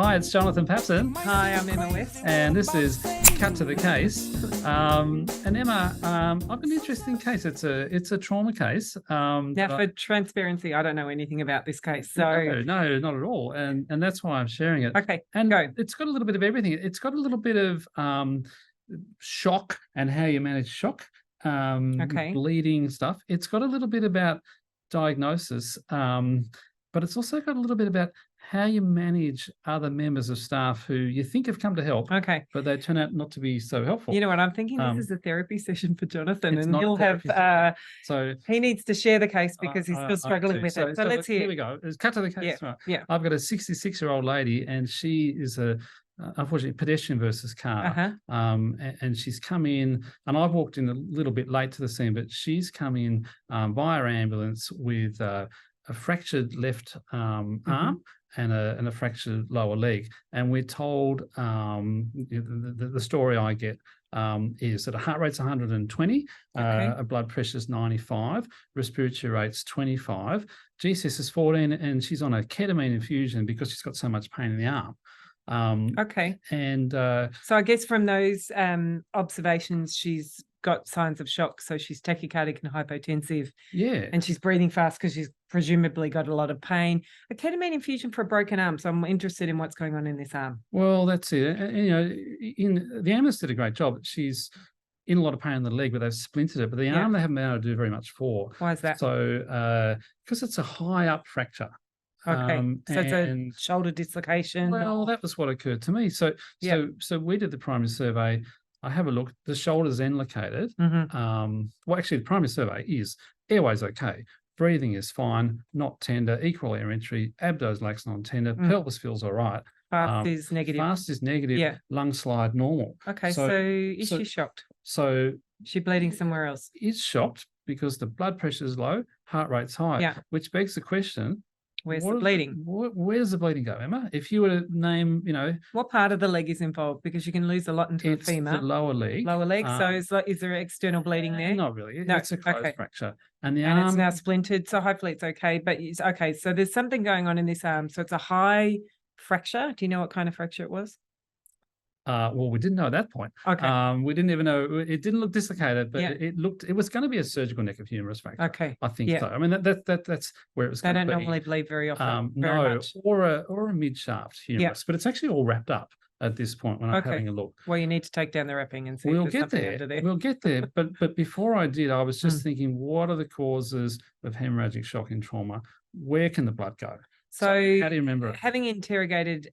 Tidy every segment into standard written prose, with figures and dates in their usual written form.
Hi, it's Jonathan Papson. Hi, I'm Emma West. And this is Cut to the Case. And Emma, I've got an interesting case. It's a trauma case. Now, for transparency, I don't know anything about this case. So no, not at all. And that's why I'm sharing it. Okay, and go. It's got a little bit of everything. It's got a little bit of shock and how you manage shock, bleeding stuff. It's got a little bit about diagnosis, but it's also got a little bit about how you manage other members of staff who you think have come to help, Okay. but they turn out not to be so helpful. You know what? I'm thinking this is a therapy session for Jonathan, It's and not he'll have so he needs to share the case because he's still struggling with it. So let's hear. Here we go. It's cut to the case. Yeah. I've got a 66-year-old lady, and she is unfortunately pedestrian versus car. And she's come in, and I've walked in a little bit late to the scene, but she's come in via ambulance with a fractured left arm and a fractured lower leg. And we're told the story I get is that a heart rate's 120, a blood pressure's 95, respiratory rate's 25, GCS is 14, and she's on a ketamine infusion because she's got so much pain in the arm. And so I guess from those observations, she's got signs of shock. So she's tachycardic and hypotensive. Yeah. And she's breathing fast because she's presumably got a lot of pain. A ketamine infusion for a broken arm. So I'm interested in what's going on in this arm. Well, that's it. And, the ambulance did a great job. She's in a lot of pain in the leg, but they've splintered it. But the arm they haven't been able to do very much for. Why is that? So because it's a high up fracture. Okay, so it's a shoulder dislocation. Well, that was what occurred to me. So we did the primary survey. I have a look. The shoulder's end located. Well, actually, the primary survey is airway's okay, breathing is fine, not tender, equal air entry, abdos lax non-tender, pelvis feels all right. Fast is negative. Fast is negative. Lung slide normal. Okay, so is she shocked? So she bleeding somewhere else? Is shocked because the blood pressure is low, heart rate's high. Which begs the question. Where's the bleeding? Where does the bleeding go, Emma? If you were to name, what part of the leg is involved? Because you can lose a lot into a femur. The lower leg. Lower leg. So is there external bleeding there? Not really. No. It's a closed fracture. And the arm, arm... it's now splintered. So hopefully it's okay. But it's okay. So there's something going on in this arm. So it's a high fracture. Do you know what kind of fracture it was? Well, we didn't know at that point. Okay. We didn't even know. It didn't look dislocated, but it was going to be a surgical neck of humerus fracture. Okay. I think so. I mean, that's where it was going to be. They don't normally bleed very often. Much. Or a mid-shaft humerus, but it's actually all wrapped up at this point when I'm having a look. Well, you need to take down the wrapping and see we'll if there's get something there. under there. We'll get there. But before I did, I was just thinking, what are the causes of hemorrhagic shock and trauma? Where can the blood go? So how do you remember it? Having interrogated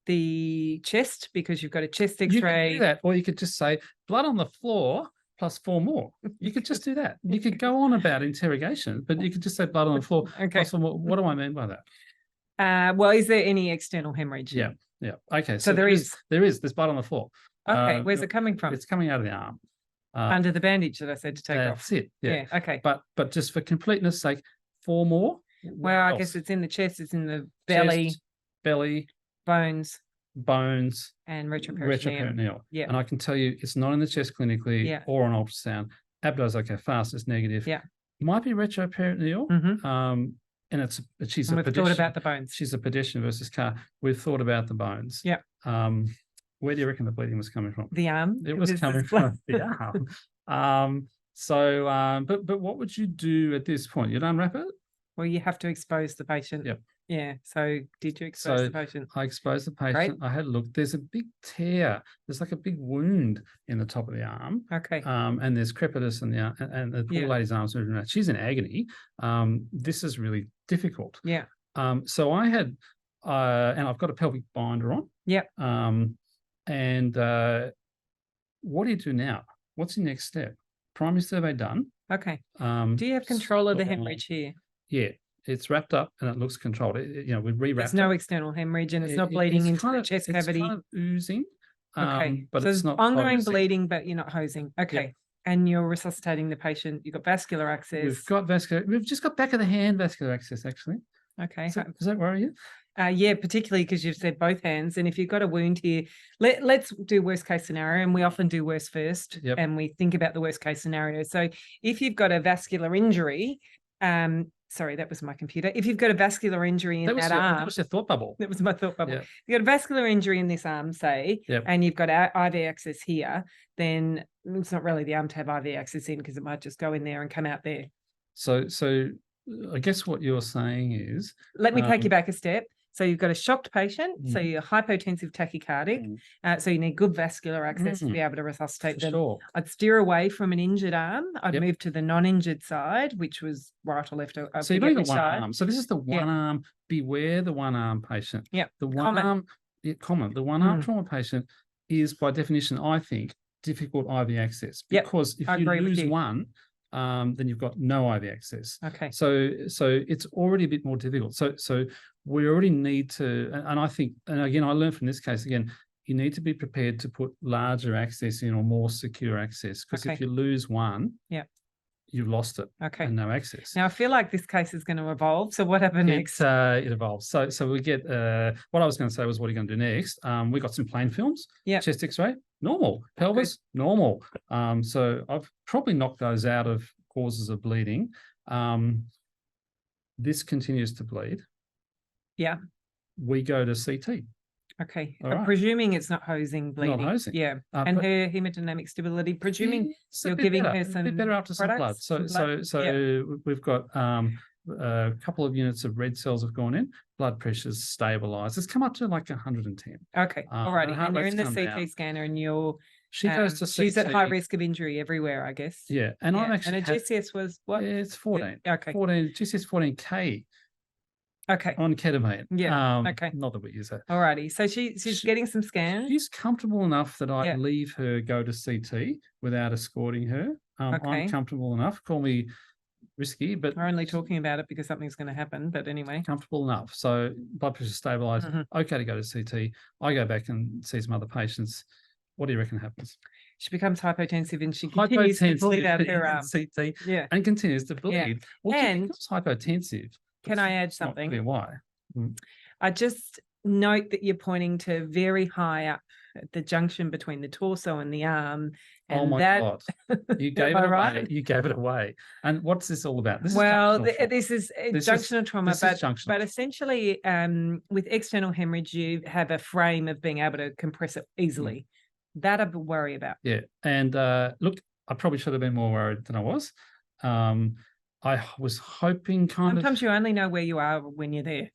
the chest, because you've got a chest X-ray. You could do that, or you could just say blood on the floor plus 4 more. You could just do that. You could go on about interrogation, but you could just say blood on the floor plus 4 more. What do I mean by that? Well, is there any external hemorrhage? Yeah. Okay. So there's blood on the floor. Okay. Where's it coming from? It's coming out of the arm. Under the bandage that I said to take off. That's it. Yeah. Okay. But just for completeness sake, 4 more. Well, I guess it's in the chest. It's in the belly. Belly. Bones and retroperitoneal. Yeah. And I can tell you it's not in the chest clinically or on ultrasound. Abdos okay, fast is negative. Yeah. Might be retroperitoneal. And we've thought about the bones. She's a pedestrian versus car. We've thought about the bones. Yeah. Where do you reckon the bleeding was coming from? The arm. It was coming from the arm. But what would you do at this point? You'd unwrap it? Well, you have to expose the patient. Yep. Yeah. So did you expose the patient? I exposed the patient. Great. I had a look. There's a big tear. There's like a big wound in the top of the arm. Okay. And there's crepitus and the poor lady's arms moving around. She's in agony. This is really difficult. Yeah. So I had, and I've got a pelvic binder on. Yep. And what do you do now? What's your next step? Primary survey done. Okay. Do you have control of the hemorrhage here? Yeah. It's wrapped up and it looks controlled. We rewrapped. There's no external hemorrhage and it's not bleeding into the chest cavity. It's kind of oozing. Okay. But so it's not ongoing hosing. Bleeding, but you're not hosing. Okay. Yep. And you're resuscitating the patient. You've got vascular access. We've just got back of the hand vascular access, actually. Okay. Does that worry you? Yeah, particularly because you've said both hands. And if you've got a wound here, let's do worst case scenario. And we often do worst first. And we think about the worst case scenario. So if you've got a vascular injury, sorry, that was my computer. If you've got a vascular injury in that arm, that was your thought bubble. That was my thought bubble. Yeah. If you've got a vascular injury in this arm, say, and you've got IV access here, then it's not really the arm to have IV access in because it might just go in there and come out there. So I guess what you're saying is... Let me take you back a step. So you've got a shocked patient, so you're hypotensive tachycardic, so you need good vascular access to be able to resuscitate them. Sure. I'd steer away from an injured arm. I'd move to the non-injured side, which was right or left. So you've only got one arm. So this is the one arm. Beware the one arm patient. Yeah. The one arm, common. The one arm trauma patient is by definition, I think, difficult IV access because if you lose one, then you've got no IV access. Okay. So it's already a bit more difficult. So we already need to, and I think, and again, I learned from this case, again, you need to be prepared to put larger access in or more secure access because if you lose one, you've lost it. Okay. And no access. Now I feel like this case is going to evolve. So what happened next? It evolves. So we get what I was going to say was, what are you going to do next? We got some plain films. Yeah. Chest X-ray, normal. Pelvis, normal. So I've probably knocked those out of causes of bleeding. This continues to bleed. Yeah. We go to CT. Okay. I'm presuming it's not hosing bleeding. Not hosing. Yeah. And her hemodynamic stability, presuming you're giving her some... A bit better after some blood. So we've got a couple of units of red cells have gone in. Blood pressure's stabilized. It's come up to like 110. Okay. All righty. And you're in the CT scanner and you're... She goes to CT. She's at high risk of injury everywhere, I guess. Yeah. And I'm actually... And a GCS was what? Yeah, it's 14. Okay. 14, GCS 14K. Okay. On ketamine. Yeah. Okay. Not that we use that. Alrighty. So she's getting some scans. She's comfortable enough that I leave her go to CT without escorting her. I'm comfortable enough. Call me risky, but we're only talking about it because something's going to happen. But anyway, comfortable enough. So blood pressure stabilized. Okay to go to CT. I go back and see some other patients. What do you reckon happens? She becomes hypotensive and she continues to bleed out her arm. CT. Yeah. And continues to bleed. Yeah. Well, and becomes hypotensive. Can I add something? Why? I just note that you're pointing to very high up at the junction between the torso and the arm. And oh my God. You gave it away. Right? You gave it away. And what's this all about? This is junctional trauma, but essentially with external hemorrhage, you have a frame of being able to compress it easily. That I worry about. Yeah. And look, I probably should have been more worried than I was. I was hoping Sometimes you only know where you are when you're there.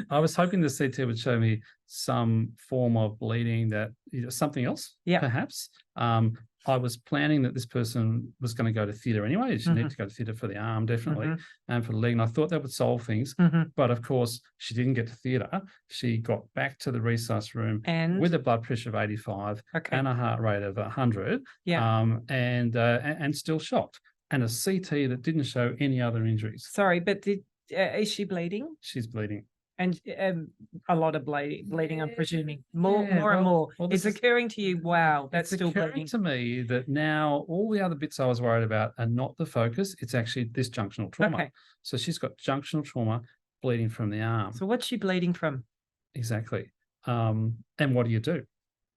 I was hoping the CT would show me some form of bleeding that something else, perhaps. I was planning that this person was going to go to theatre anyway. She needed to go to theatre for the arm, definitely, and for the leg. And I thought that would solve things. But of course, she didn't get to theatre. She got back to the resus room with a blood pressure of 85 and a heart rate of 100, and still shocked. And a CT that didn't show any other injuries. Sorry, but is she bleeding? She's bleeding. And a lot of bleeding, I'm presuming. More and more. Well, it's occurring to you, wow, that's still bleeding. To me that now all the other bits I was worried about are not the focus. It's actually this junctional trauma. Okay. So she's got junctional trauma bleeding from the arm. So what's she bleeding from? Exactly. And what do you do?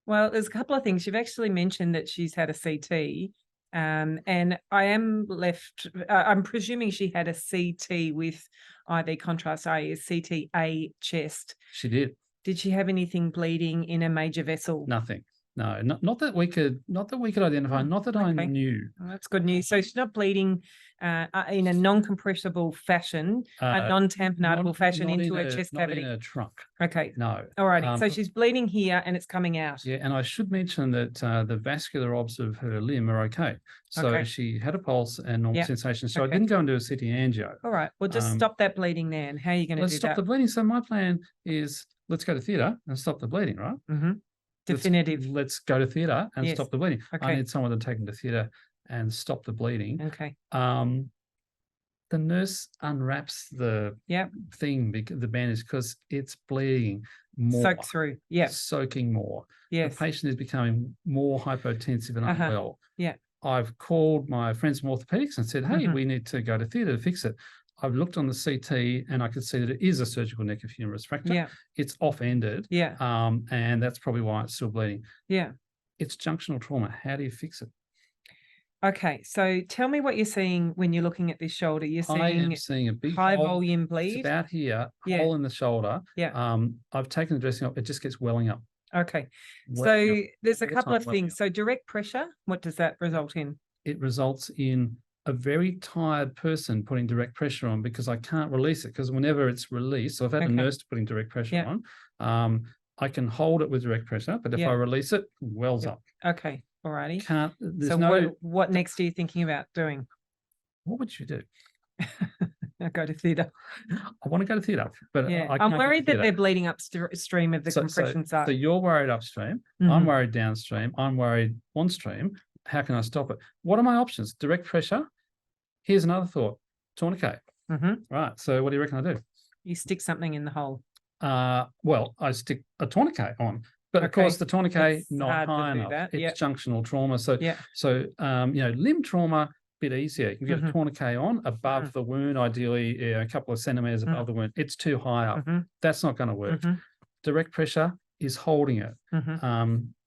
Well, there's a couple of things. You've actually mentioned that she's had a CT. And I am left, I'm presuming she had a CT with IV contrast, i.e. CT A chest. She did. Did she have anything bleeding in a major vessel? Nothing. No, not that we could identify, not that I knew. Well, that's good news. So she's not bleeding in a non-compressible fashion, a non-tamponadable fashion into her chest cavity. Not in a trunk. Okay. No. All righty. So she's bleeding here and it's coming out. Yeah, and I should mention that the vascular obs of her limb are okay. So she had a pulse and normal sensation. So I didn't go and do a CT angio. All right. Well, just stop that bleeding there. And how are you going to do that? Let's stop the bleeding. So my plan is let's go to theatre and stop the bleeding, right? Definitive. Let's go to theatre and stop the bleeding. Okay. I need someone to take him to theatre and stop the bleeding. Okay. The nurse unwraps the thing, the bandage, because it's bleeding more. Soak through. Yeah. Soaking more. Yes. The patient is becoming more hypotensive and unwell. Yeah. I've called my friends from orthopedics and said, hey, we need to go to theatre to fix it. I've looked on the CT and I could see that it is a surgical neck of humerus fracture. Yeah. It's off-ended. Yeah. And that's probably why it's still bleeding. Yeah. It's junctional trauma. How do you fix it? Okay, so tell me what you're seeing when you're looking at this shoulder. You're I am seeing seeing a big high hole. volume It's bleed. about here, Yeah. hole in the shoulder. Yeah. I've taken the dressing off. It just gets welling up. Okay. Welling So up. there's a All the couple time, of welling things. up. So direct pressure, what does that result in? It results in a very tired person putting direct pressure on because I can't release it, because whenever it's released, so I've had a nurse putting direct pressure on, I can hold it with direct pressure, but if I release it, wells up. Okay, alrighty. There's So no. what next are you thinking about doing? What would you do? I go to theatre. I want to go to theatre, but I'm worried that they're bleeding upstream of the compression site. So you're worried upstream. I'm worried downstream. I'm worried onstream. How can I stop it? What are my options? Direct pressure. Here's another thought. Tourniquet. Right. So what do you reckon I do? You stick something in the hole. Well, I stick a tourniquet on, but of course the tourniquet not high enough. It's junctional trauma. So limb trauma, bit easier. You can get a tourniquet on above the wound, ideally a couple of centimeters above the wound. It's too high up. That's not going to work. Direct pressure is holding it.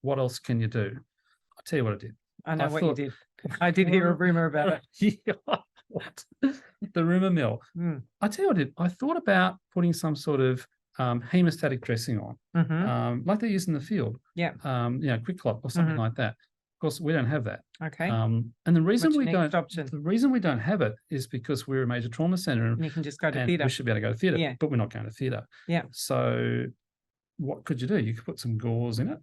What else can you do? I'll tell you what I did. I know what you did. I did hear a rumor about it. What? The rumor mill. I tell you what I did. I thought about putting some sort of hemostatic dressing on, like they use in the field. Quick clot or something like that. Of course, we don't have that. Okay. And the reason we don't have it is because we're a major trauma center, and you can just go to theatre. We should be able to go to theatre, but we're not going to theatre. So what could you do? You could put some gauze in it.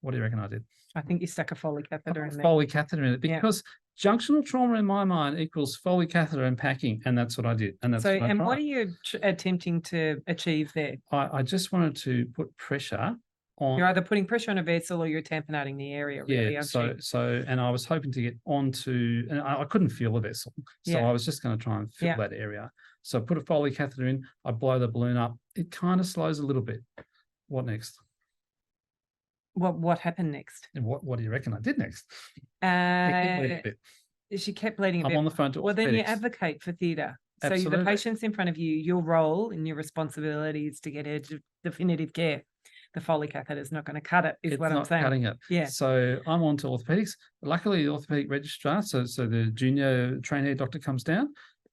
What do you reckon I did? I think you stuck a Foley catheter in there. Foley catheter in it, because junctional trauma in my mind equals Foley catheter and packing, and that's what I did. And that's what are you attempting to achieve there? I just wanted to put pressure on. You're either putting pressure on a vessel or you're tamponating the area. Really, and I was hoping to get onto, and I couldn't feel the vessel, so I was just going to try and fill that area. So I put a Foley catheter in. I blow the balloon up. It kind of slows a little bit. What next? What happened next? And what do you reckon I did next? She kept bleeding a bit. I'm on the phone to orthopedics. Well, then you advocate for theatre. So the patient's in front of you. Your role and your responsibility is to get her definitive care. The Foley catheter is not going to cut it, is what I'm saying. Cutting it. Yeah. So I'm on to orthopedics. Luckily, the orthopedic registrar, so the junior trainee doctor comes down.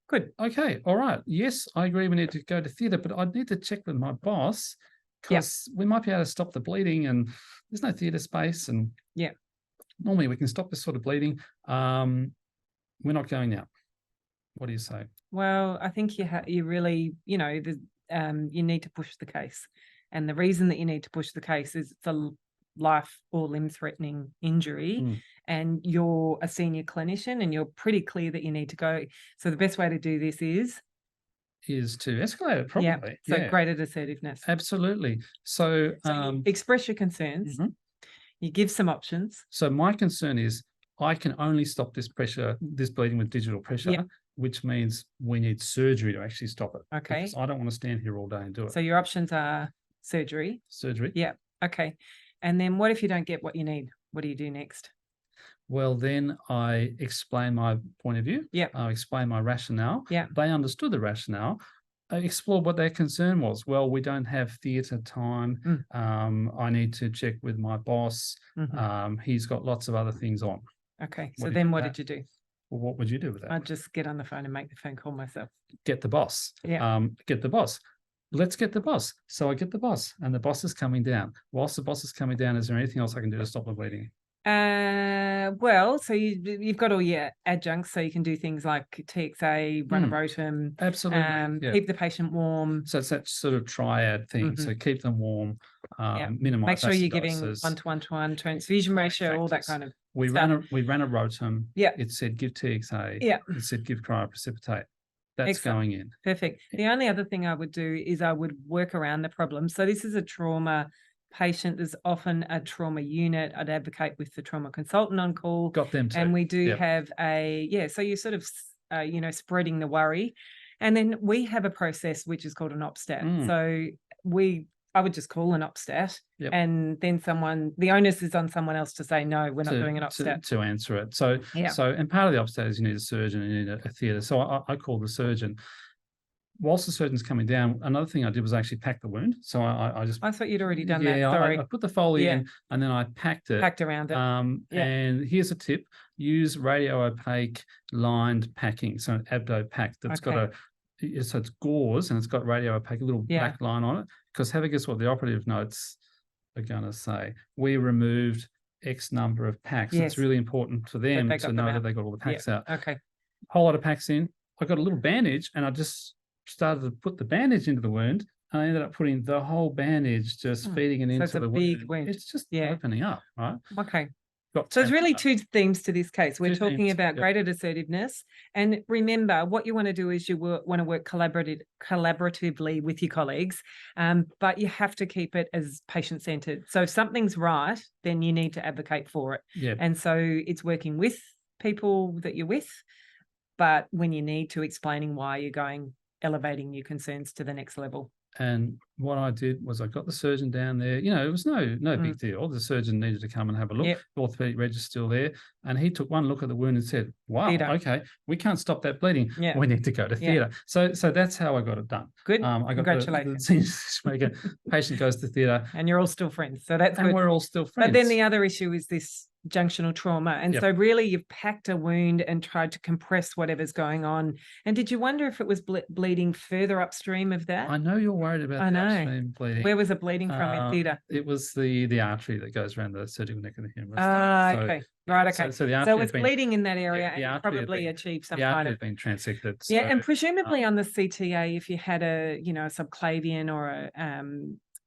Good. Okay. All right. Yes, I agree. We need to go to theatre, but I need to check with my boss, because we might be able to stop the bleeding, and there's no theatre space. And normally we can stop this sort of bleeding. We're not going now. What do you say? Well, I think you really, you need to push the case. And the reason that you need to push the case is it's a life or limb-threatening injury, and you're a senior clinician and you're pretty clear that you need to go. So the best way to do this is to escalate it properly. Greater assertiveness. Absolutely. So you express your concerns. You give some options. So my concern is I can only stop this bleeding with digital pressure, which means we need surgery to actually stop it. Okay. Because I don't want to stand here all day and do it. So your options are surgery. Yeah. Okay. And then what if you don't get what you need? What do you do next? Well, then I explain my point of view. I explain my rationale. They understood the rationale. I explored what their concern was. Well, we don't have theatre time. I need to check with my boss. He's got lots of other things on. Okay. So then what did you do? Well, what would you do with that? I'd just get on the phone and make the phone call myself. Get the boss. Get the boss. Let's get the boss. So I get the boss, and the boss is coming down. Whilst the boss is coming down, is there anything else I can do to stop the bleeding? Well, so you've got all your adjuncts, so you can do things like TXA, run a rotum, absolutely, keep the patient warm. So it's that sort of triad thing. So keep them warm, minimize. Make sure you're giving 1:1:1 transfusion ratio, all that kind of. We ran a rotum. It said give TXA. It said give cryoprecipitate. That's going in. Perfect. The only other thing I would do is I would work around the problem. So this is a trauma patient. There's often a trauma unit. I'd advocate with the trauma consultant on call. Got them too. And we do have so you're sort of, spreading the worry. And then we have a process which is called an OPSTAT. So I would just call an OPSTAT, and then the onus is on someone else to say, no, we're not doing an OPSTAT. To answer it. So and part of the OPSTAT is you need a surgeon and you need a theatre. So I call the surgeon. whilst the surgeon's coming down, another thing I did was actually pack the wound. So I just... I thought you'd already done that. Yeah, Sorry. I put the Foley in and then I packed it. Packed around it. And here's a tip. Use radio opaque lined packing. So an abdo pack that's got so it's gauze and it's got radio opaque, a little black line on it. Because have a guess what the operative notes are going to say. We removed X number of packs. It's really important for them to know that they got all the packs out. Okay. Whole lot of packs in. I got a little bandage and I just started to put the bandage into the wound. And I ended up putting the whole bandage, just feeding it into the big wound. It's just opening up, right? Okay. So there's really two themes to this case. We're talking about graded assertiveness. And remember, what you want to do is you want to work collaboratively with your colleagues, but you have to keep it as patient-centered. So if something's right, then you need to advocate for it. Yeah. And so it's working with people that you're with, but when you need to, explaining why you're elevating your concerns to the next level. And what I did was I got the surgeon down there. You know, it was no big deal. The surgeon needed to come and have a look. The orthopedic reg is still there. And he took one look at the wound and said, wow, okay, we can't stop that bleeding. We need to go to theatre. So that's how I got it done. Good. I got Congratulations. the patient goes to theatre. And you're all still friends. So that's good. And we're all still friends. But then the other issue is this junctional trauma. And so really you've packed a wound and tried to compress whatever's going on. And did you wonder if it was bleeding further upstream of that? I know you're worried about the upstream bleeding. Where was it bleeding from in theatre? It was the artery that goes around the surgical neck of the humerus. Okay. Right, okay. So the artery so it's bleeding in that area and probably achieved some kind of... had been transected. So, and presumably on the CTA, if you had a subclavian or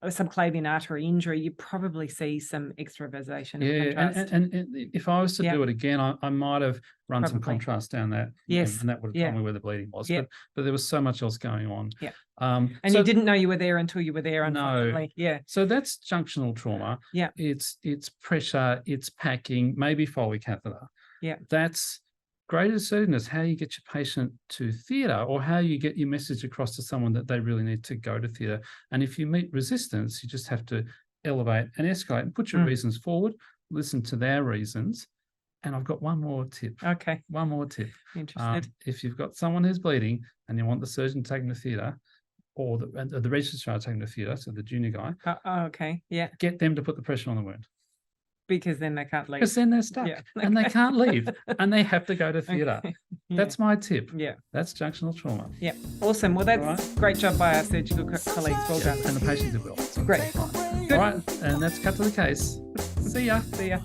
a subclavian artery injury, you probably see some extravasation of contrast. And if I was to do it again, I might have run some contrast down that. Yes. And that would have told me where the bleeding was. But there was so much else going on. Yeah. And you didn't know you were there until you were there, unfortunately. No. Yeah. So that's junctional trauma. Yeah. It's pressure, it's packing, maybe Foley catheter. Yeah. That's graded assertiveness, how you get your patient to theatre or how you get your message across to someone that they really need to go to theatre. And if you meet resistance, you just have to elevate and escalate and put your reasons forward, listen to their reasons. And I've got one more tip. Okay. One more tip. Interested. If you've got someone who's bleeding and you want the surgeon to take them to theatre or the registrar to take them to theatre, so the junior guy. Okay. Yeah. Get them to put the pressure on the wound. Because then they can't leave. Because then they're stuck and they can't leave and they have to go to theatre. Okay. That's my tip. Yeah. That's junctional trauma. Yeah. Awesome. Well, that's great job by our surgical colleagues. Well done. And the patients did well. So great. Good. All right. And that's cut to the case. See ya. See ya.